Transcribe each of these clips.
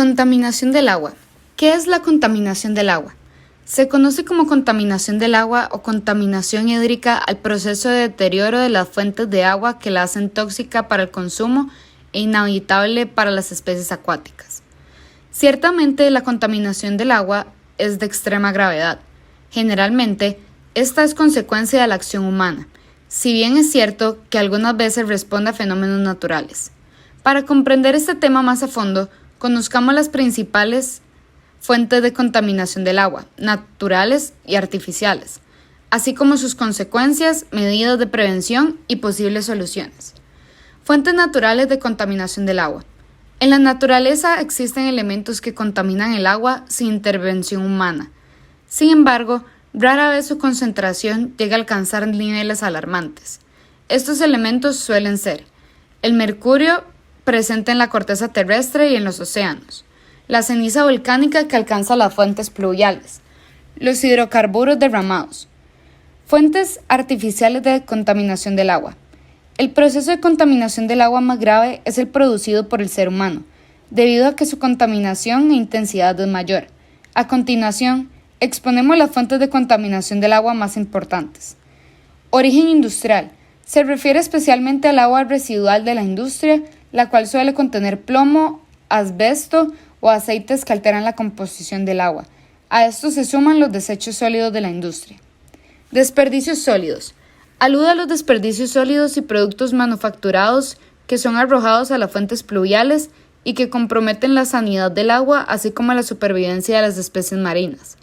Contaminación del agua. ¿Qué es la contaminación del agua? Se conoce como contaminación del agua o contaminación hídrica al proceso de deterioro de las fuentes de agua que la hacen tóxica para el consumo e inhabitable para las especies acuáticas. Ciertamente, la contaminación del agua es de extrema gravedad. Generalmente, esta es consecuencia de la acción humana, si bien es cierto que algunas veces responde a fenómenos naturales. Para comprender este tema más a fondo, conozcamos las principales fuentes de contaminación del agua, naturales y artificiales, así como sus consecuencias, medidas de prevención y posibles soluciones. Fuentes naturales de contaminación del agua. En la naturaleza existen elementos que contaminan el agua sin intervención humana. Sin embargo, rara vez su concentración llega a alcanzar niveles alarmantes. Estos elementos suelen ser el mercurio presente en la corteza terrestre y en los océanos, la ceniza volcánica que alcanza las fuentes pluviales, los hidrocarburos derramados. Fuentes artificiales de contaminación del agua. El proceso de contaminación del agua más grave es el producido por el ser humano, debido a que su contaminación e intensidad es mayor. A continuación, exponemos las fuentes de contaminación del agua más importantes. Origen industrial. Se refiere especialmente al agua residual de la industria, la cual suele contener plomo, asbesto o aceites que alteran la composición del agua. A esto se suman los desechos sólidos de la industria. Desperdicios sólidos. Alude a los desperdicios sólidos y productos manufacturados que son arrojados a las fuentes pluviales y que comprometen la sanidad del agua, así como la supervivencia de las especies marinas.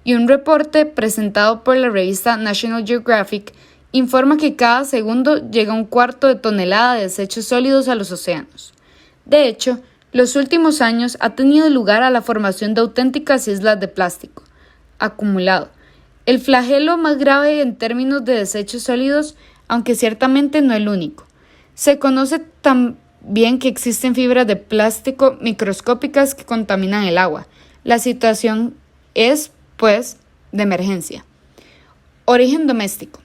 Y un reporte presentado por la revista National Geographic informa que cada segundo llega un cuarto de tonelada de desechos sólidos a los océanos. De hecho, los últimos años ha tenido lugar a la formación de auténticas islas de plástico acumulado, el flagelo más grave en términos de desechos sólidos, aunque ciertamente no el único. Se conoce también que existen fibras de plástico microscópicas que contaminan el agua. La situación es, pues, de emergencia. Origen doméstico.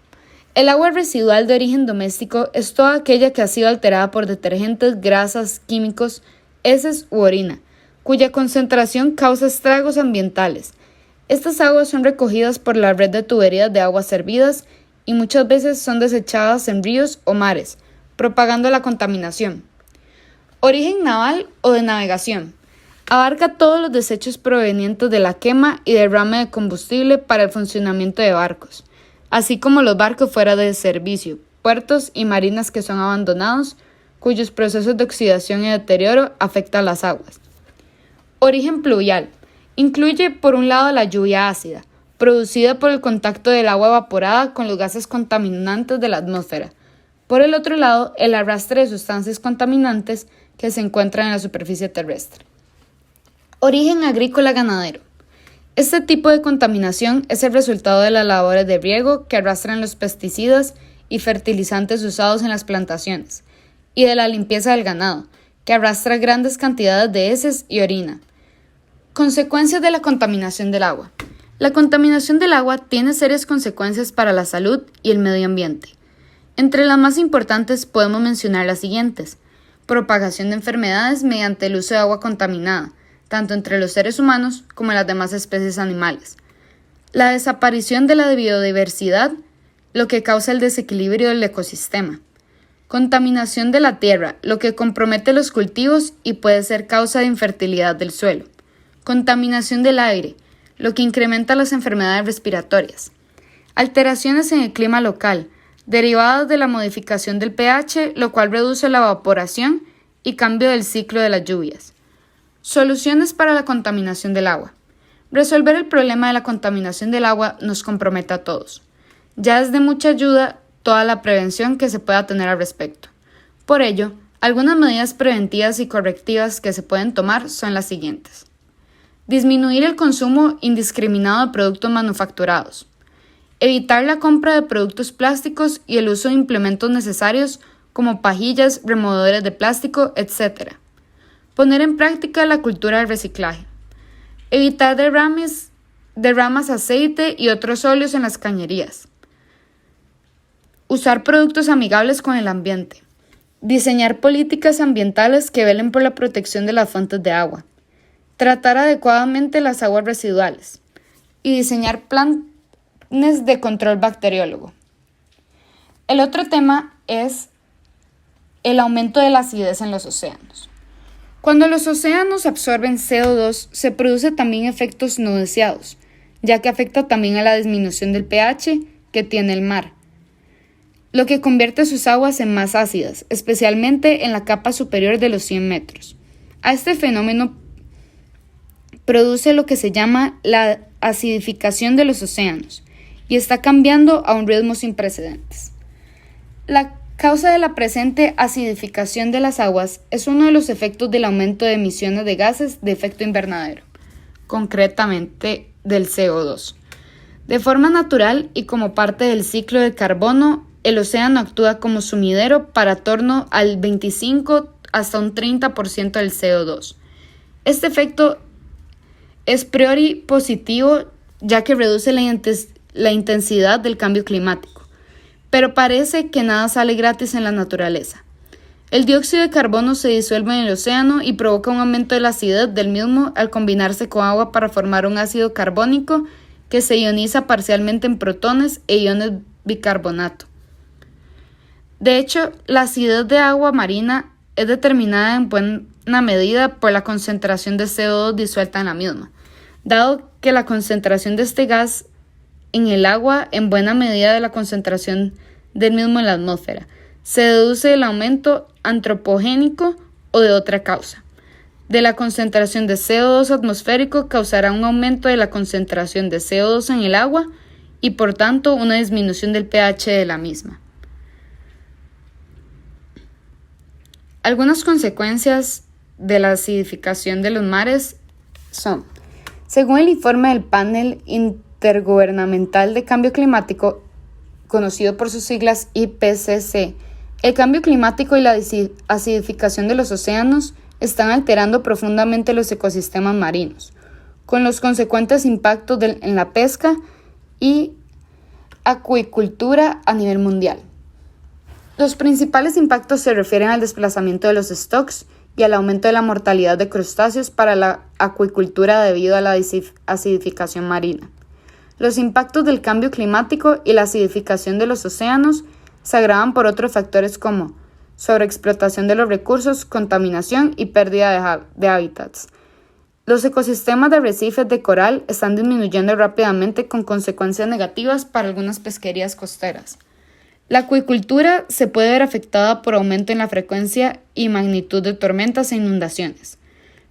El agua residual de origen doméstico es toda aquella que ha sido alterada por detergentes, grasas, químicos, heces u orina, cuya concentración causa estragos ambientales. Estas aguas son recogidas por la red de tuberías de aguas servidas y muchas veces son desechadas en ríos o mares, propagando la contaminación. Origen naval o de navegación. Abarca todos los desechos provenientes de la quema y derrame de combustible para el funcionamiento de barcos, así como los barcos fuera de servicio, puertos y marinas que son abandonados, cuyos procesos de oxidación y deterioro afectan las aguas. Origen pluvial. Incluye, por un lado, la lluvia ácida, producida por el contacto del agua evaporada con los gases contaminantes de la atmósfera. Por el otro lado, el arrastre de sustancias contaminantes que se encuentran en la superficie terrestre. Origen agrícola ganadero. Este tipo de contaminación es el resultado de las labores de riego que arrastran los pesticidas y fertilizantes usados en las plantaciones, y de la limpieza del ganado, que arrastra grandes cantidades de heces y orina. Consecuencias de la contaminación del agua. La contaminación del agua tiene serias consecuencias para la salud y el medio ambiente. Entre las más importantes podemos mencionar las siguientes: propagación de enfermedades mediante el uso de agua contaminada, tanto entre los seres humanos como en las demás especies animales. La desaparición de la biodiversidad, lo que causa el desequilibrio del ecosistema. Contaminación de la tierra, lo que compromete los cultivos y puede ser causa de infertilidad del suelo. Contaminación del aire, lo que incrementa las enfermedades respiratorias. Alteraciones en el clima local, derivadas de la modificación del pH, lo cual reduce la evaporación y cambio del ciclo de las lluvias. Soluciones para la contaminación del agua. Resolver el problema de la contaminación del agua nos compromete a todos. Ya es de mucha ayuda toda la prevención que se pueda tener al respecto. Por ello, algunas medidas preventivas y correctivas que se pueden tomar son las siguientes. Disminuir el consumo indiscriminado de productos manufacturados. Evitar la compra de productos plásticos y el uso de implementos necesarios como pajillas, removedores de plástico, etc. Poner en práctica la cultura del reciclaje. Evitar derramas aceite y otros óleos en las cañerías. Usar productos amigables con el ambiente. Diseñar políticas ambientales que velen por la protección de las fuentes de agua. tratar adecuadamente las aguas residuales y diseñar planes de control bacteriólogo. El otro tema es el aumento de la acidez en los océanos. Cuando los océanos absorben CO2, se produce también efectos no deseados, ya que afecta también a la disminución del pH que tiene el mar, lo que convierte sus aguas en más ácidas, especialmente en la capa superior de los 100 metros. A este fenómeno produce lo que se llama la acidificación de los océanos y está cambiando a un ritmo sin precedentes. La causa de la presente acidificación de las aguas es uno de los efectos del aumento de emisiones de gases de efecto invernadero, concretamente del CO2. De forma natural y como parte del ciclo de carbono, el océano actúa como sumidero para torno al 25 hasta un 30% del CO2. Este efecto es priori positivo ya que reduce la intensidad del cambio climático, pero parece que nada sale gratis en la naturaleza. El dióxido de carbono se disuelve en el océano y provoca un aumento de la acidez del mismo al combinarse con agua para formar un ácido carbónico que se ioniza parcialmente en protones e iones bicarbonato. De hecho, la acidez de agua marina es determinada en buena medida por la concentración de CO2 disuelta en la misma, dado que la concentración de este gas en el agua en buena medida de la concentración del mismo en la atmósfera. Se deduce el aumento antropogénico o de otra causa. De la concentración de CO2 atmosférico causará un aumento de la concentración de CO2 en el agua y por tanto una disminución del pH de la misma. Algunas consecuencias de la acidificación de los mares son, según el informe del Panel Intergubernamental de Cambio Climático, conocido por sus siglas IPCC, el cambio climático y la acidificación de los océanos están alterando profundamente los ecosistemas marinos, con los consecuentes impactos en la pesca y acuicultura a nivel mundial. Los principales impactos se refieren al desplazamiento de los stocks y al aumento de la mortalidad de crustáceos para la acuicultura debido a la acidificación marina. Los impactos del cambio climático y la acidificación de los océanos se agravan por otros factores como sobreexplotación de los recursos, contaminación y pérdida de hábitats. Los ecosistemas de arrecifes de coral están disminuyendo rápidamente con consecuencias negativas para algunas pesquerías costeras. La acuicultura se puede ver afectada por aumento en la frecuencia y magnitud de tormentas e inundaciones.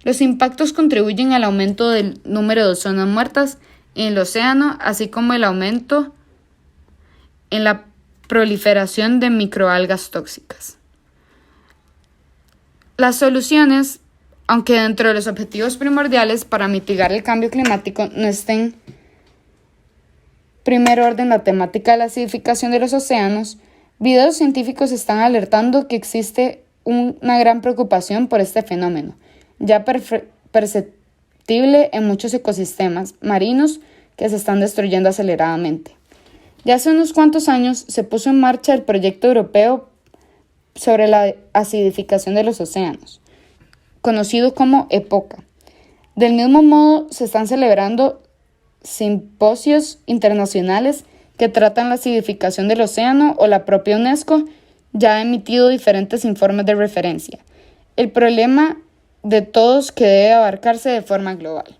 Los impactos contribuyen al aumento del número de zonas muertas en el océano, así como el aumento en la proliferación de microalgas tóxicas. Las soluciones, aunque dentro de los objetivos primordiales para mitigar el cambio climático no estén en primer orden la temática de la acidificación de los océanos, videos científicos están alertando que existe una gran preocupación por este fenómeno, ya perceptible en muchos ecosistemas marinos que se están destruyendo aceleradamente. Ya hace unos cuantos años se puso en marcha el proyecto europeo sobre la acidificación de los océanos, conocido como EPOCA. Del mismo modo, se están celebrando simposios internacionales que tratan la acidificación del océano o la propia UNESCO ya ha emitido diferentes informes de referencia. El problema de todos que debe abarcarse de forma global.